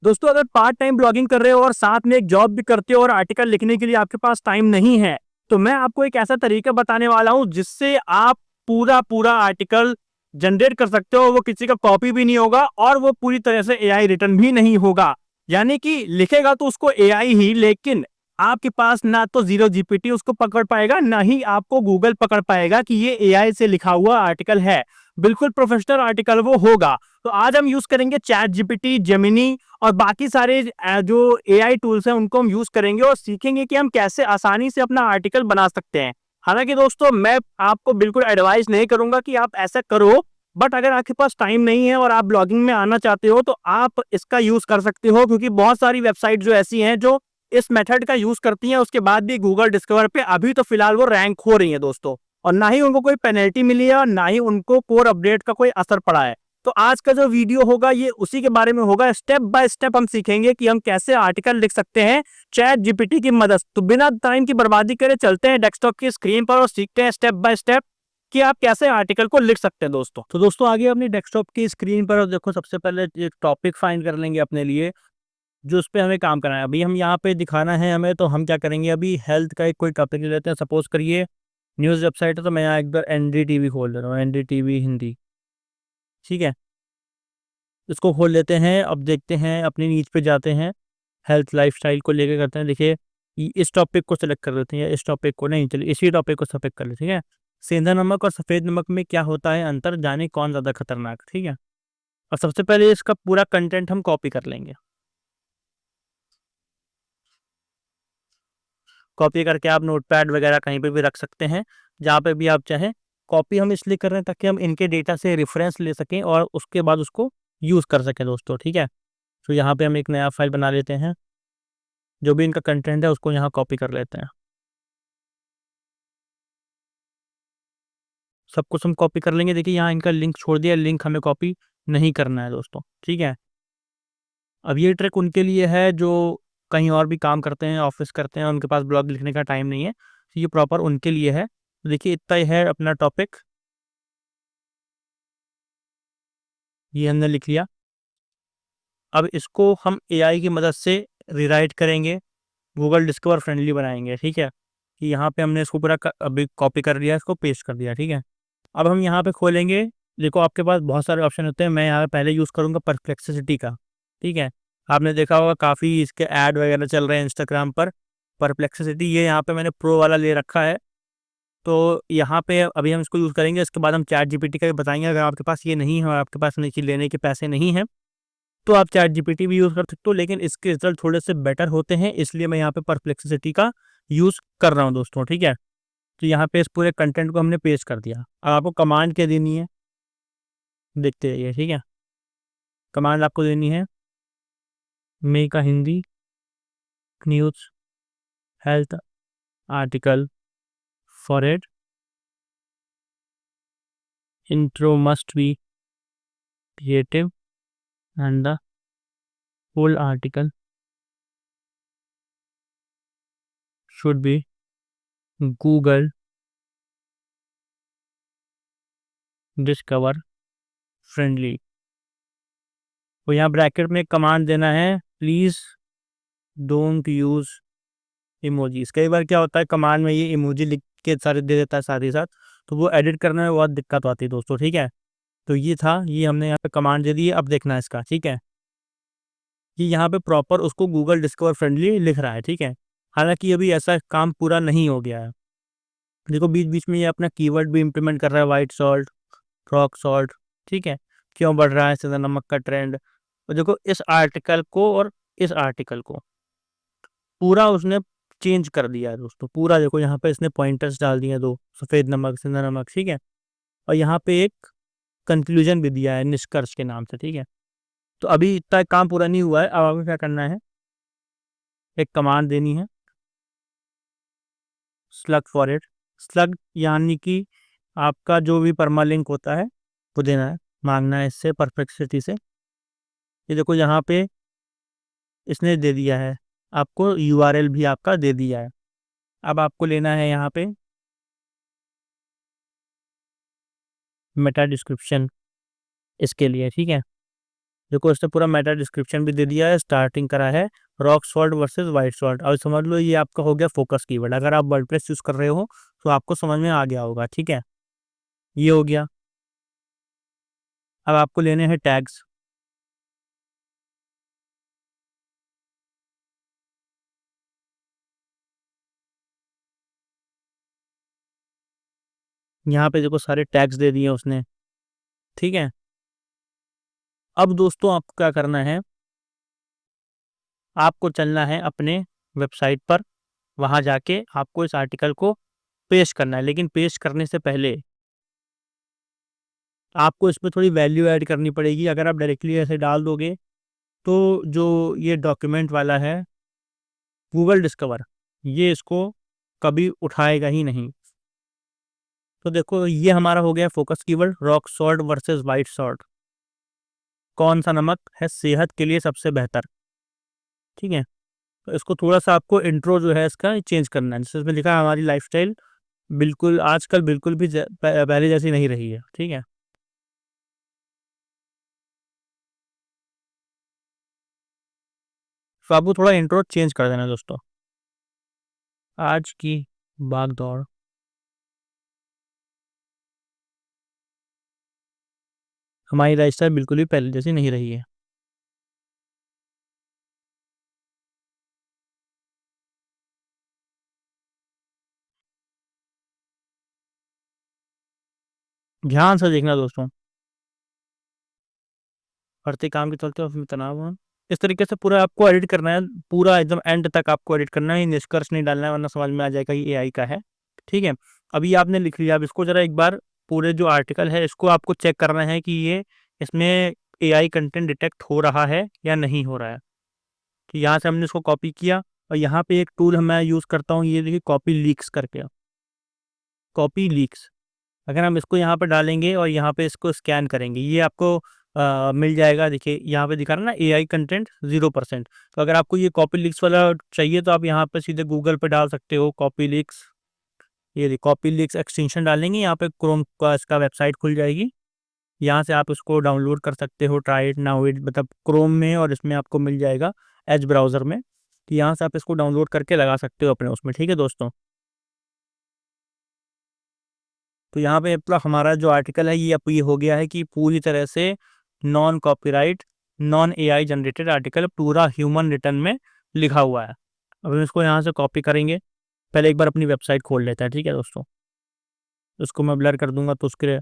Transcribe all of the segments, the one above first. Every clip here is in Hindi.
दोस्तों, अगर पार्ट टाइम ब्लॉगिंग कर रहे हो और साथ में एक जॉब भी करते हो और आर्टिकल लिखने के लिए आपके पास टाइम नहीं है, तो मैं आपको एक ऐसा तरीका बताने वाला हूं जिससे आप पूरा पूरा आर्टिकल जनरेट कर सकते हो। वो किसी का कॉपी भी नहीं होगा और वो पूरी तरह से एआई रिटर्न भी नहीं होगा। यानी कि लिखेगा तो उसको एआई ही, लेकिन आपके पास ना तो जीरो जीपीटी उसको पकड़ पाएगा, ना ही आपको गूगल पकड़ पाएगा कि ये एआई से लिखा हुआ आर्टिकल है। बिल्कुल प्रोफेशनल आर्टिकल वो होगा। तो आज हम यूज करेंगे चैट जीपीटी, जेमिनी और बाकी सारे जो एआई टूल्स हैं उनको हम यूज करेंगे और सीखेंगे कि हम कैसे आसानी से अपना आर्टिकल बना सकते हैं। हालांकि दोस्तों, मैं आपको बिल्कुल एडवाइस नहीं करूंगा कि आप ऐसा करो, बट अगर आपके पास टाइम नहीं है और आप ब्लॉगिंग में आना चाहते हो तो आप इसका यूज कर सकते हो, क्योंकि बहुत सारी वेबसाइट जो ऐसी हैं जो इस मेथड का यूज करती हैं, उसके बाद भी गूगल डिस्कवर पे अभी तो फिलहाल वो रैंक हो रही है दोस्तों। और ना ही उनको कोई पेनल्टी मिली है और ना ही उनको कोर अपडेट का कोई असर पड़ा है। तो आज का जो वीडियो होगा ये उसी के बारे में होगा। स्टेप बाय स्टेप हम सीखेंगे कि हम कैसे आर्टिकल लिख सकते हैं चैट जीपीटी की मदद। तो बिना टाइम की बर्बादी करे चलते हैं डेस्कटॉप की स्क्रीन पर और सीखते हैं स्टेप बाय स्टेप कि आप कैसे आर्टिकल को लिख सकते हैं दोस्तों। तो दोस्तों, आगे अपनी डेस्कटॉप की स्क्रीन पर और देखो, सबसे पहले एक टॉपिक फाइंड कर लेंगे अपने लिए जो उस पे हमें काम करना है। अभी हम यहाँ पे दिखाना है हमें, तो हम क्या करेंगे, अभी हेल्थ का एक कोई टॉपिक ले लेते हैं। सपोज करिए न्यूज़ वेबसाइट है, तो मैं यहाँ एक बार एनडीटीवी खोल ले रहा हूँ, एनडीटीवी हिंदी। ठीक है, इसको खोल लेते हैं। अब देखते हैं, अपनी नीच पे जाते हैं, हेल्थ लाइफस्टाइल को लेके करते हैं। देखिए, इस टॉपिक को सेलेक्ट कर लेते हैं, इस टॉपिक को नहीं, चलिए इसी टॉपिक को सेलेक्ट कर लेते हैं। ठीक है, सेंधा नमक और सफ़ेद नमक में क्या होता है अंतर, जाने कौन ज़्यादा खतरनाक। ठीक है, और सबसे पहले इसका पूरा कंटेंट हम कॉपी कर लेंगे। कॉपी करके आप नोटपैड वगैरह कहीं पे भी रख सकते हैं, जहाँ पे भी आप चाहें। कॉपी हम इसलिए कर रहे हैं ताकि हम इनके डेटा से रेफरेंस ले सकें और उसके बाद उसको यूज़ कर सकें दोस्तों। ठीक है, तो यहाँ पे हम एक नया फाइल बना लेते हैं, जो भी इनका कंटेंट है उसको यहाँ कॉपी कर लेते हैं। सब कुछ हम कॉपी कर लेंगे। देखिए, यहाँ इनका लिंक छोड़ दिया, लिंक हमें कॉपी नहीं करना है दोस्तों। ठीक है, अब ये ट्रिक उनके लिए है जो कहीं और भी काम करते हैं, ऑफिस करते हैं, उनके पास ब्लॉग लिखने का टाइम नहीं है। तो ये प्रॉपर उनके लिए है। तो देखिए, इतना ही है अपना टॉपिक, ये हमने लिख लिया। अब इसको हम एआई की मदद से रीराइट करेंगे, गूगल डिस्कवर फ्रेंडली बनाएंगे। ठीक है, कि यहाँ पे हमने इसको पूरा अभी कॉपी कर लिया, इसको पेस्ट कर दिया। ठीक है, अब हम यहाँ पे खोलेंगे। देखो, आपके पास बहुत सारे ऑप्शन होते हैं, मैं यहाँ पे पहले यूज़ करूँगा परप्लेक्सिटी का। ठीक है, आपने देखा होगा काफ़ी इसके ऐड वगैरह चल रहे हैं इंस्टाग्राम पर। परप्लेक्सिटी ये यहाँ पे मैंने प्रो वाला ले रखा है। तो यहाँ पे अभी हम इसको यूज़ करेंगे, इसके बाद हम चैट जीपीटी का भी बताएंगे। अगर आपके पास ये नहीं है और आपके पास नहीं लेने के पैसे नहीं हैं, तो आप चैट जीपीटी भी यूज़ कर सकते हो, लेकिन इसके रिजल्ट थोड़े से बेटर होते हैं, इसलिए मैं यहाँ पे परप्लेक्सिटी का यूज़ कर रहा हूँ दोस्तों। ठीक है, तो यहाँ पे इस पूरे कंटेंट को हमने पेस्ट कर दिया। अब आपको कमांड क्या देनी है, देखते रहिए। ठीक है, कमांड आपको देनी है make a Hindi news health article for it, intro must be creative and the full article should be Google discover friendly. तो यहाँ ब्रैकेट में कमांड देना है, प्लीज़ डोंट यूज़ इमोजीज। कई बार क्या होता है, कमांड में ये इमोजी लिख के सारे दे देता है साथ ही साथ, तो वो एडिट करने में बहुत दिक्कत आती है दोस्तों। ठीक है, तो ये था, ये हमने यहाँ पे कमांड दे दी है। अब देखना है इसका। ठीक है, कि यहाँ पे प्रॉपर उसको गूगल डिस्कवर फ्रेंडली लिख रहा है। ठीक है, हालांकि अभी ऐसा काम पूरा नहीं हो गया है। देखो, बीच बीच में ये अपना कीवर्ड भी इम्प्लीमेंट कर रहा है, वाइट सॉल्ट, रॉक सॉल्ट। ठीक है, क्यों बढ़ रहा है सीधा नमक का ट्रेंड। और देखो, इस आर्टिकल को और इस आर्टिकल को पूरा उसने चेंज कर दिया है दोस्तों। पूरा देखो, यहाँ पे इसने पॉइंटर्स डाल दिए हैं, दो, सफ़ेद नमक, सिंधा नमक। ठीक है, और यहाँ पे एक कंक्लूजन भी दिया है निष्कर्ष के नाम से। ठीक है, तो अभी इतना काम पूरा नहीं हुआ है। अब आपको क्या करना है, एक कमांड देनी है, स्लग फॉर इट। स्लग यानी कि आपका जो भी परमालिंक होता है वो देना है, मांगना है इससे, परप्लेक्सिटी से। ये देखो, यहाँ पे इसने दे दिया है, आपको यूआरएल भी आपका दे दिया है। अब आपको लेना है यहाँ पे मेटा डिस्क्रिप्शन इसके लिए। ठीक है, देखो इसने पूरा मेटा डिस्क्रिप्शन भी दे दिया है, स्टार्टिंग करा है rock salt versus white salt. अब समझ लो ये आपका हो गया फोकस कीवर्ड। अगर आप वर्डप्रेस यूज कर रहे हो तो आपको समझ में आ गया होगा, ठीक है। ये हो गया। अब आपको लेने हैं टैग्स। यहाँ पे देखो सारे टैग्स दे दिए उसने, ठीक है। अब दोस्तों आपको क्या करना है, आपको चलना है अपने वेबसाइट पर, वहां जाके आपको इस आर्टिकल को पेश करना है। लेकिन पेश करने से पहले आपको इसमें थोड़ी वैल्यू ऐड करनी पड़ेगी। अगर आप डायरेक्टली ऐसे डाल दोगे तो जो ये डॉक्यूमेंट वाला है गूगल डिस्कवर, ये इसको कभी उठाएगा ही नहीं। तो देखो ये हमारा हो गया focus keyword, rock salt versus white salt. कौन सा नमक है सेहत के लिए सबसे बेहतर, ठीक है। तो इसको थोड़ा सा आपको इंट्रो जो है इसका चेंज करना है। जैसे इसमें लिखा है हमारी लाइफस्टाइल बिल्कुल आजकल बिल्कुल भी पहले जैसी नहीं रही है, ठीक है। तो आपको थोड़ा इंट्रो चेंज कर देना दोस्तों। आज की भाग दौड़, हमारी लाइफस्टाइल बिल्कुल भी पहले जैसी नहीं रही है। ध्यान से देखना दोस्तों। बढ़ते काम के चलते ऑफिस में तनाव है। इस तरीके से पूरा आपको एडिट करना है, पूरा एकदम एंड तक आपको एडिट करना है। ये निष्कर्ष नहीं डालना है वरना समझ में आ जाएगा ये एआई का है, ठीक है। अभी आपने लिख लिया, अब इसको जरा एक बार पूरे जो आर्टिकल है इसको आपको चेक करना है कि ये इसमें एआई कंटेंट डिटेक्ट हो रहा है या नहीं हो रहा है। तो यहाँ से हमने इसको कॉपी किया और यहाँ पे एक टूल मैं यूज़ करता हूँ, ये देखिए कॉपी लीक्स करके, कॉपी लीक्स। अगर हम इसको यहाँ पे डालेंगे और यहाँ पे इसको स्कैन करेंगे, ये आपको मिल जाएगा। देखिए यहाँ पे दिखा रहा है ना एआई कंटेंट 0%। तो अगर आपको ये कॉपी लिंक्स वाला चाहिए तो आप यहाँ पे सीधे गूगल पे डाल सकते हो कॉपी लिंक्स। ये कॉपी लिंक्स एक्सटेंशन डालेंगे, यहाँ पे क्रोम का इसका वेबसाइट खुल जाएगी। यहाँ से आप इसको डाउनलोड कर सकते हो, ट्राई इट नाउ इट, मतलब क्रोम में और इसमें आपको मिल जाएगा एज ब्राउज़र में। तो यहाँ से आप इसको डाउनलोड करके लगा सकते हो अपने उसमें, ठीक है दोस्तों। तो यहाँ पे मतलब हमारा जो आर्टिकल है ये अब ये हो गया है कि पूरी तरह से non copyright non AI generated article पूरा ह्यूमन रिटर्न में लिखा हुआ है। अब हम इसको यहाँ से कॉपी करेंगे। पहले एक बार अपनी वेबसाइट खोल लेते हैं, ठीक है दोस्तों। उसको मैं ब्लर कर दूंगा, तो उसके लिए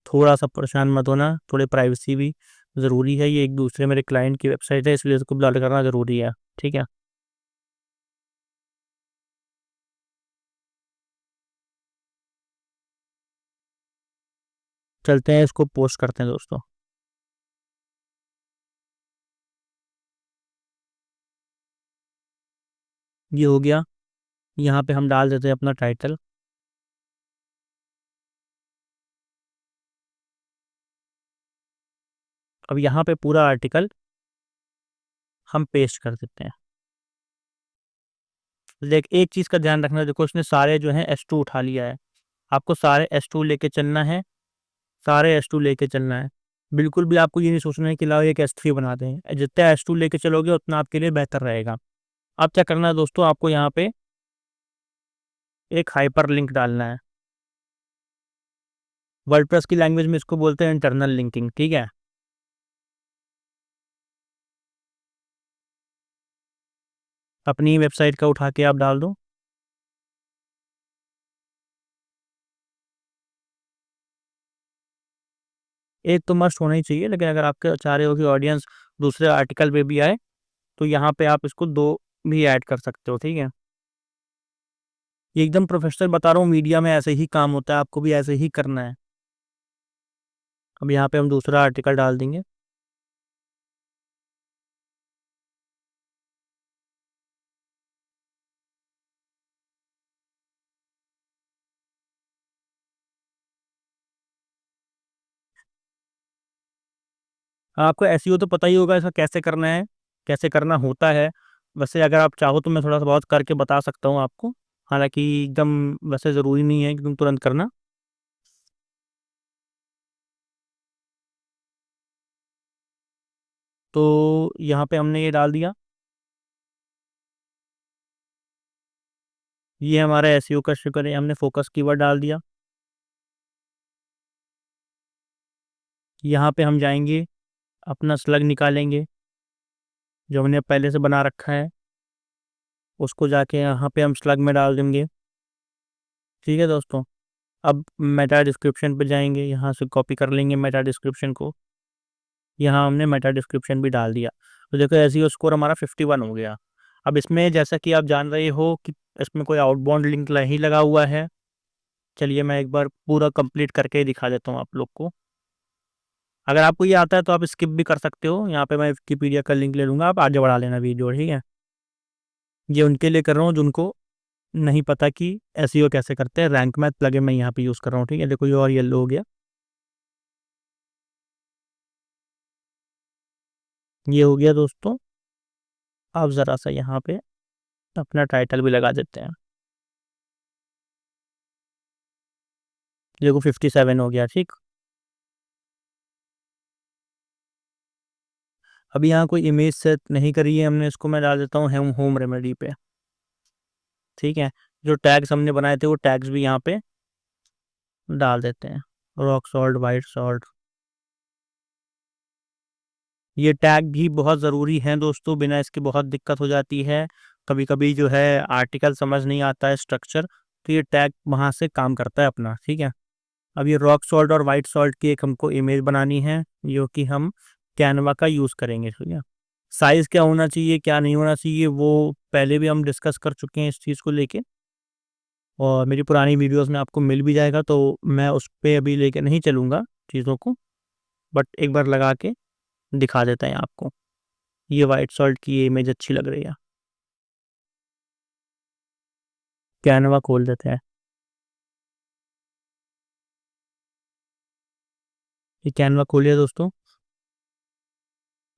थोड़ा सा परेशान मत होना, थोड़ी प्राइवेसी भी ज़रूरी है। ये एक दूसरे मेरे क्लाइंट की वेबसाइट है इसलिए इसको ब्लर करना ज़रूरी है, ठीक है। चलते हैं इसको पोस्ट करते हैं दोस्तों। ये हो गया। यहाँ पे हम डाल देते हैं अपना टाइटल। अब यहाँ पे पूरा आर्टिकल हम पेस्ट कर देते हैं। देख एक चीज़ का ध्यान रखना, देखो उसने सारे जो है S2 उठा लिया है। आपको सारे S2 लेके चलना है, सारे S2 लेके चलना है। बिल्कुल भी आपको ये नहीं सोचना है कि लाओ एक S3 बना दें। जितना S2 लेके चलोगे उतना आपके लिए बेहतर रहेगा। अब क्या करना है दोस्तों, आपको यहाँ पे एक हाइपर लिंक डालना है। वर्डप्रेस की लैंग्वेज में इसको बोलते हैं इंटरनल लिंकिंग, ठीक है। अपनी वेबसाइट का उठा के आप डाल दो। एक तो मस्ट होना ही चाहिए, लेकिन अगर आपके चाह रहे हो कि ऑडियंस दूसरे आर्टिकल पे भी आए तो यहाँ पे आप इसको दो भी ऐड कर सकते हो, ठीक है। ये एकदम प्रोफेशनल बता रहा हूँ, मीडिया में ऐसे ही काम होता है, आपको भी ऐसे ही करना है। अब यहाँ पे हम दूसरा आर्टिकल डाल देंगे। आपको एसईओ तो पता ही होगा इसका कैसे करना है, कैसे करना होता है। वैसे अगर आप चाहो तो मैं थोड़ा सा बहुत करके बता सकता हूँ आपको। हालांकि एकदम वैसे ज़रूरी नहीं है कि तुम तुरंत करना। तो यहाँ पे हमने ये डाल दिया, ये हमारा एसईओ का शुक्र है, हमने फोकस कीवर्ड डाल दिया। यहाँ पे हम जाएंगे, अपना स्लग निकालेंगे जो हमने पहले से बना रखा है, उसको जाके यहाँ पे हम स्लग में डाल देंगे। ठीक है दोस्तों, अब मेटा डिस्क्रिप्शन पे जाएंगे, यहाँ से कॉपी कर लेंगे मेटा डिस्क्रिप्शन को, यहाँ हमने मेटा डिस्क्रिप्शन भी डाल दिया। तो देखो एसईओ स्कोर हमारा 51 हो गया। अब इसमें जैसा कि आप जान रहे हो कि इसमें कोई आउटबाउंड लिंक नहीं लगा हुआ है। चलिए मैं एक बार पूरा कंप्लीट करके ही दिखा देता हूँ आप लोग को। अगर आपको ये आता है तो आप स्किप भी कर सकते हो, यहाँ पे मैं विकिपीडिया का लिंक ले लूँगा, आप आगे बढ़ा लेना वीडियो। ठीक है, ये उनके लिए कर रहा हूँ जिनको नहीं पता कि एसईओ कैसे करते हैं। रैंक मैथ प्लगइन मैं यहाँ पे यूज़ कर रहा हूँ। ठीक है, देखो ये और येलो हो गया, ये हो गया दोस्तों। आप ज़रा सा यहाँ पे अपना टाइटल भी लगा देते हैं, देखो 57 हो गया। ठीक, अभी यहाँ कोई इमेज सेट नहीं करी है हमने, इसको मैं डाल देता हूँ होम होम रेमेडी पे। ठीक है, जो टैग्स हमने बनाए थे वो टैग्स भी यहाँ पे डाल देते हैं, रॉक सॉल्ट, वाइट सॉल्ट। ये टैग भी बहुत ज़रूरी है दोस्तों, बिना इसके बहुत दिक्कत हो जाती है। कभी कभी जो है आर्टिकल समझ नहीं आता है स्ट्रक्चर, तो ये टैग वहाँ से काम करता है अपना। ठीक है, अब ये रॉक सॉल्ट और वाइट सॉल्ट की एक हमको इमेज बनानी है, जो कि हम कैनवा का यूज़ करेंगे। ठीक है, साइज़ क्या होना चाहिए क्या नहीं होना चाहिए वो पहले भी हम डिस्कस कर चुके हैं इस चीज़ को लेके, और मेरी पुरानी वीडियोस में आपको मिल भी जाएगा, तो मैं उस पर अभी लेके नहीं चलूँगा चीज़ों को, बट एक बार लगा के दिखा देते हैं आपको। ये वाइट सॉल्ट की ये इमेज अच्छी लग रही है, कैनवा खोल देते हैं। ये कैनवा खोलिए दोस्तों,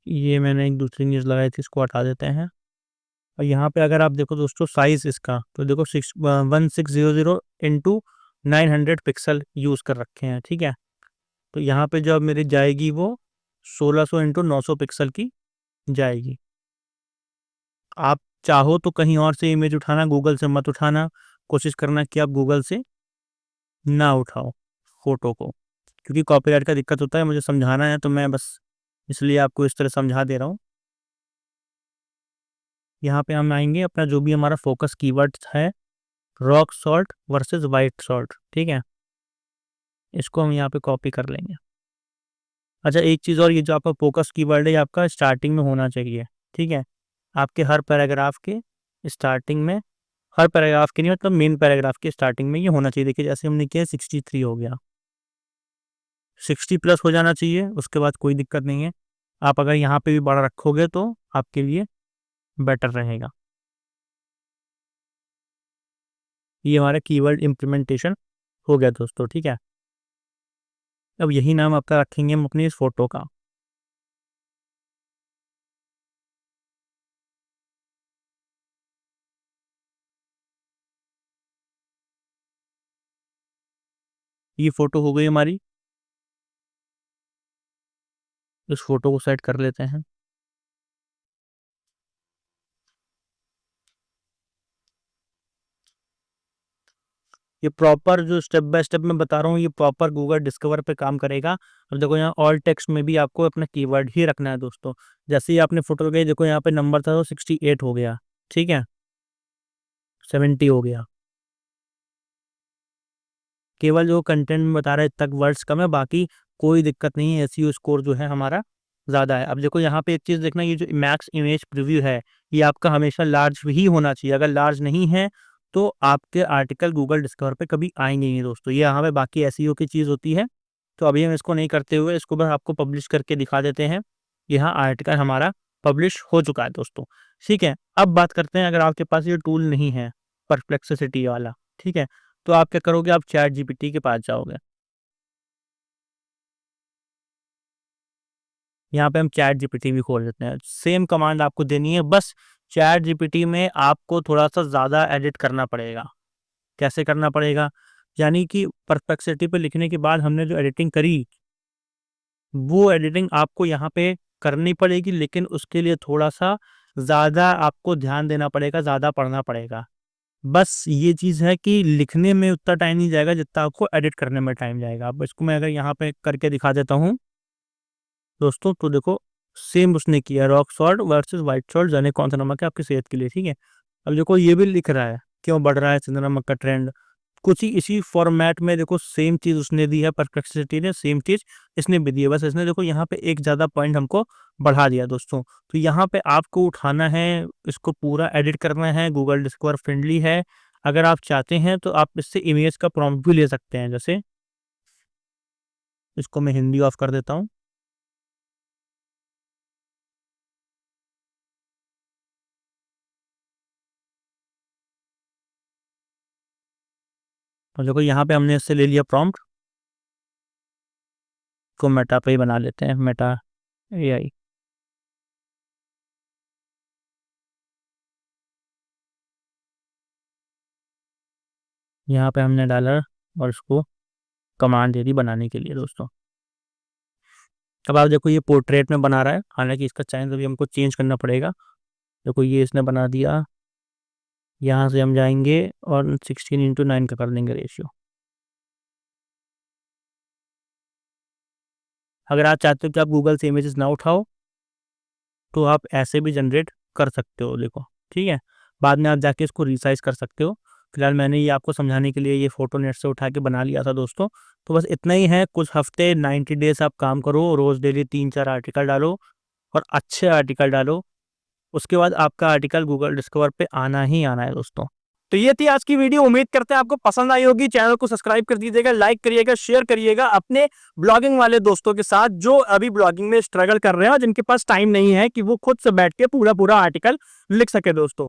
ये मैंने एक दूसरी न्यूज़ लगाई थी, इसको हटा देते हैं। और यहाँ पे अगर आप देखो दोस्तों साइज़ इसका, तो देखो 1600 इंटू 900 पिक्सल यूज़ कर रखे हैं। ठीक है, तो यहाँ पे जो अब मेरी जाएगी वो 1600 इंटू 900 पिक्सल की जाएगी। आप चाहो तो कहीं और से इमेज उठाना, गूगल से मत उठाना, कोशिश करना कि आप गूगल से ना उठाओ फोटो को, क्योंकि कॉपीराइट का दिक्कत होता है। मुझे समझाना है तो मैं बस इसलिए आपको इस तरह समझा दे रहा हूँ। यहाँ पे हम आएंगे, अपना जो भी हमारा फोकस कीवर्ड है, rock salt versus white salt. ठीक है, इसको हम यहाँ पे कॉपी कर लेंगे। अच्छा एक चीज़ और, ये जो आपका फोकस कीवर्ड है ये आपका स्टार्टिंग में होना चाहिए। ठीक है, आपके हर पैराग्राफ के स्टार्टिंग में, हर पैराग्राफ के नहीं मतलब मेन पैराग्राफ के स्टार्टिंग में ये होना चाहिए। देखिए जैसे हमने किया 63 हो गया, 60 प्लस हो जाना चाहिए, उसके बाद कोई दिक्कत नहीं है। आप अगर यहाँ पे भी बड़ा रखोगे तो आपके लिए बेटर रहेगा। ये हमारा कीवर्ड इम्प्लीमेंटेशन हो गया दोस्तों। ठीक है, अब यही नाम आपका रखेंगे हम अपनी इस फोटो का। ये फोटो हो गई हमारी, इस फोटो को सेट कर लेते हैं। ये प्रॉपर जो स्टेप बाय स्टेप मैं बता रहा हूँ, ये प्रॉपर गूगल डिस्कवर पे काम करेगा। अब देखो यहाँ ऑल टेक्स्ट में भी आपको अपना कीवर्ड ही रखना है दोस्तों। जैसे ही आपने फोटो गई, देखो यहाँ पे नंबर था तो 68 हो गया। ठीक है, 70 हो गया। केवल जो कंटेंट में बता रहा है तक वर्ड्स कम है, बाकी कोई दिक्कत नहीं है। एसईओ स्कोर जो है हमारा ज़्यादा है। अब देखो यहाँ पे एक चीज़ देखना, ये जो मैक्स इमेज प्रीव्यू है ये आपका हमेशा लार्ज ही होना चाहिए। अगर लार्ज नहीं है तो आपके आर्टिकल गूगल डिस्कवर पे कभी आएंगे नहीं दोस्तों। ये यहाँ पे बाकी एसईओ की चीज़ होती है, तो अभी हम इसको नहीं करते हुए इसको बस आपको पब्लिश करके दिखा देते हैं। यहाँ आर्टिकल हमारा पब्लिश हो चुका है दोस्तों। ठीक है, अब बात करते हैं, अगर आपके पास ये टूल नहीं है परप्लेक्सिटी वाला, ठीक है, तो आप क्या करोगे, आप चैट जीपीटी के पास जाओगे। यहाँ पे हम चैट जीपीटी भी खोल देते हैं। सेम कमांड आपको देनी है, बस चैट जीपीटी में आपको थोड़ा सा ज़्यादा एडिट करना पड़ेगा। कैसे करना पड़ेगा, यानी कि परप्लेक्सिटी पे लिखने के बाद हमने जो एडिटिंग करी, वो एडिटिंग आपको यहाँ पे करनी पड़ेगी, लेकिन उसके लिए थोड़ा-सा ज़्यादा आपको ध्यान देना पड़ेगा, ज़्यादा पढ़ना पड़ेगा। बस ये चीज़ है कि लिखने में उतना टाइम नहीं जाएगा जितना आपको एडिट करने में टाइम जाएगा। अब इसको मैं अगर यहाँ पे करके दिखा देता हूँ दोस्तों, तो देखो सेम उसने किया, rock salt versus white salt जाने कौन सा नमक है आपकी सेहत के लिए, ठीक है। अब देखो ये भी लिख रहा है क्यों बढ़ रहा है सिंध नमक का ट्रेंड, कुछ ही इसी फॉर्मेट में देखो सेम चीज़ उसने दी है, परप्लेक्सिटी ने सेम चीज़ इसने भी दी है, बस इसने देखो यहाँ पे एक ज़्यादा पॉइंट हमको बढ़ा दिया दोस्तों। तो यहाँ पे आपको उठाना है, इसको पूरा एडिट करना है, गूगल डिस्कवर फ्रेंडली है। अगर आप चाहते हैं तो आप इससे इमेज का प्रॉम्प्ट भी ले सकते हैं, जैसे इसको मैं हिंदी ऑफ कर देता हूँ। और देखो यहाँ पे हमने इससे ले लिया प्रॉम्प्ट, को मेटा पे ही बना लेते हैं, मेटा एआई। यहाँ पे हमने डाला और इसको कमांड दे दी बनाने के लिए दोस्तों। अब आप देखो ये पोर्ट्रेट में बना रहा है, हालांकि इसका साइज अभी हमको चेंज करना पड़ेगा। देखो ये इसने बना दिया, यहाँ से हम जाएंगे और 16:9 का कर देंगे रेशियो। अगर आप चाहते हो कि आप गूगल से इमेजेस ना उठाओ तो आप ऐसे भी जनरेट कर सकते हो, देखो ठीक है। बाद में आप जाके इसको रिसाइज कर सकते हो। फिलहाल मैंने ये आपको समझाने के लिए ये फोटो नेट से उठा के बना लिया था दोस्तों। तो बस इतना ही है, कुछ हफ्ते 90 डेज आप काम करो, रोज डेली 3-4 आर्टिकल डालो और अच्छे आर्टिकल डालो। उसके बाद आपका आर्टिकल गूगल डिस्कवर पे आना ही आना है दोस्तों। तो ये थी आज की वीडियो, उम्मीद करते हैं आपको पसंद आई होगी। चैनल को सब्सक्राइब कर दीजिएगा, लाइक करिएगा, शेयर करिएगा अपने ब्लॉगिंग वाले दोस्तों के साथ जो अभी ब्लॉगिंग में स्ट्रगल कर रहे हैं और जिनके पास टाइम नहीं है कि वो खुद से बैठ के पूरा पूरा आर्टिकल लिख सके दोस्तों।